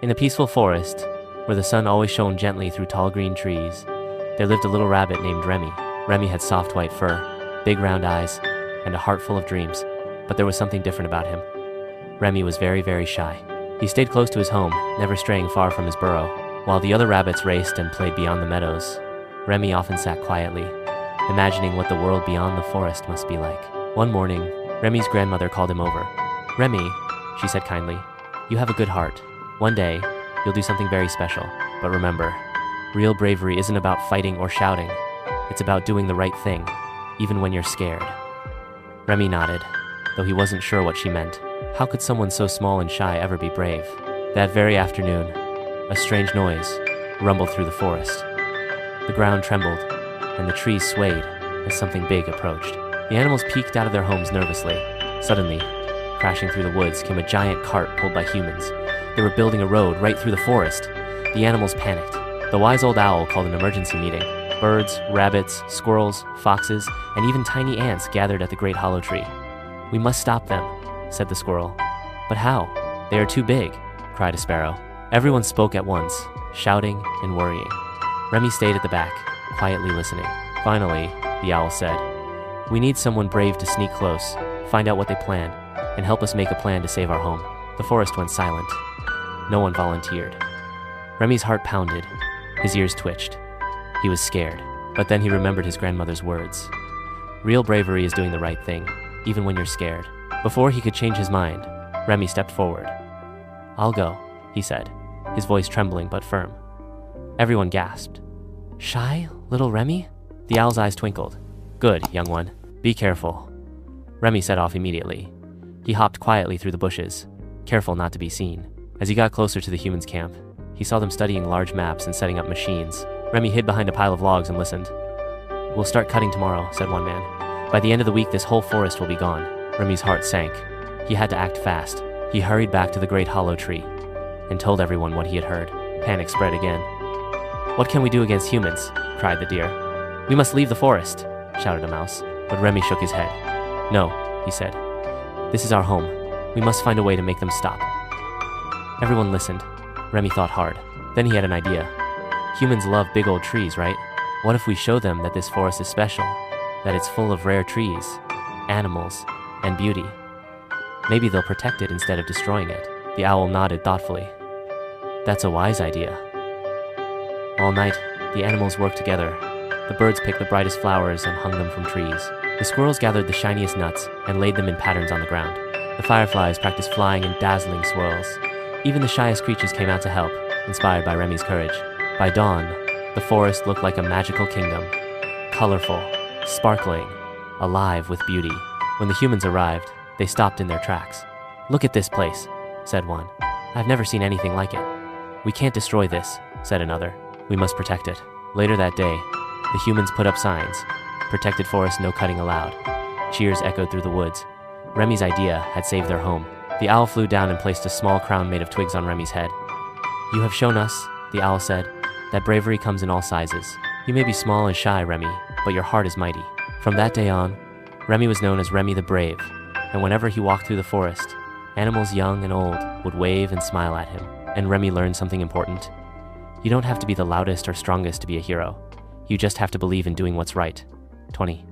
In a peaceful forest, where the sun always shone gently through tall green trees, there lived a little rabbit named Remy. Remy had soft white fur, big round eyes, and a heart full of dreams. But there was something different about him. Remy was very, very shy. He stayed close to his home, never straying far from his burrow. While the other rabbits raced and played beyond the meadows, Remy often sat quietly, imagining what the world beyond the forest must be like. One morning, Remy's grandmother called him over. "Remy," she said kindly, "you have a good heart. One day, you'll do something very special. But remember, real bravery isn't about fighting or shouting. It's about doing the right thing, even when you're scared." Remy nodded, though he wasn't sure what she meant. How could someone so small and shy ever be brave? That very afternoon, a strange noise rumbled through the forest. The ground trembled, and the trees swayed as something big approached. The animals peeked out of their homes nervously. Suddenly, crashing through the woods came a giant cart pulled by humans. They were building a road right through the forest. The animals panicked. The wise old owl called an emergency meeting. Birds, rabbits, squirrels, foxes, and even tiny ants gathered at the great hollow tree. "We must stop them," said the squirrel. "But how? They are too big," cried a sparrow. Everyone spoke at once, shouting and worrying. Remy stayed at the back, quietly listening. Finally, the owl said, "We need someone brave to sneak close, find out what they plan, and help us make a plan to save our home." The forest went silent. No one volunteered. Remy's heart pounded. His ears twitched. He was scared, but then he remembered his grandmother's words. Real bravery is doing the right thing, even when you're scared. Before he could change his mind, Remy stepped forward. "I'll go," he said, his voice trembling but firm. Everyone gasped. "Shy, little Remy?" The owl's eyes twinkled. "Good, young one. Be careful." Remy set off immediately. He hopped quietly through the bushes, careful not to be seen. As he got closer to the humans' camp, he saw them studying large maps and setting up machines. Remy hid behind a pile of logs and listened. "We'll start cutting tomorrow," said one man. "By the end of the week, this whole forest will be gone." Remy's heart sank. He had to act fast. He hurried back to the great hollow tree and told everyone what he had heard. Panic spread again. "What can we do against humans?" cried the deer. "We must leave the forest," shouted a mouse. But Remy shook his head. "No," he said. "This is our home. We must find a way to make them stop." Everyone listened. Remy thought hard. Then he had an idea. Humans love big old trees, right? What if we show them that this forest is special, that it's full of rare trees, animals, and beauty? Maybe they'll protect it instead of destroying it. The owl nodded thoughtfully. "That's a wise idea." All night, the animals worked together. The birds picked the brightest flowers and hung them from trees. The squirrels gathered the shiniest nuts and laid them in patterns on the ground. The fireflies practiced flying in dazzling swirls. Even the shyest creatures came out to help, inspired by Remy's courage. By dawn, the forest looked like a magical kingdom, colorful, sparkling, alive with beauty. When the humans arrived, they stopped in their tracks. "Look at this place," said one. "I've never seen anything like it." "We can't destroy this," said another. "We must protect it." Later that day, the humans put up signs. "Protected forest, no cutting allowed." Cheers echoed through the woods. Remy's idea had saved their home. The owl flew down and placed a small crown made of twigs on Remy's head. "You have shown us," the owl said, "that bravery comes in all sizes. You may be small and shy, Remy, but your heart is mighty." From that day on, Remy was known as Remy the Brave, and whenever he walked through the forest, animals young and old would wave and smile at him. And Remy learned something important. You don't have to be the loudest or strongest to be a hero. You just have to believe in doing what's right. 20.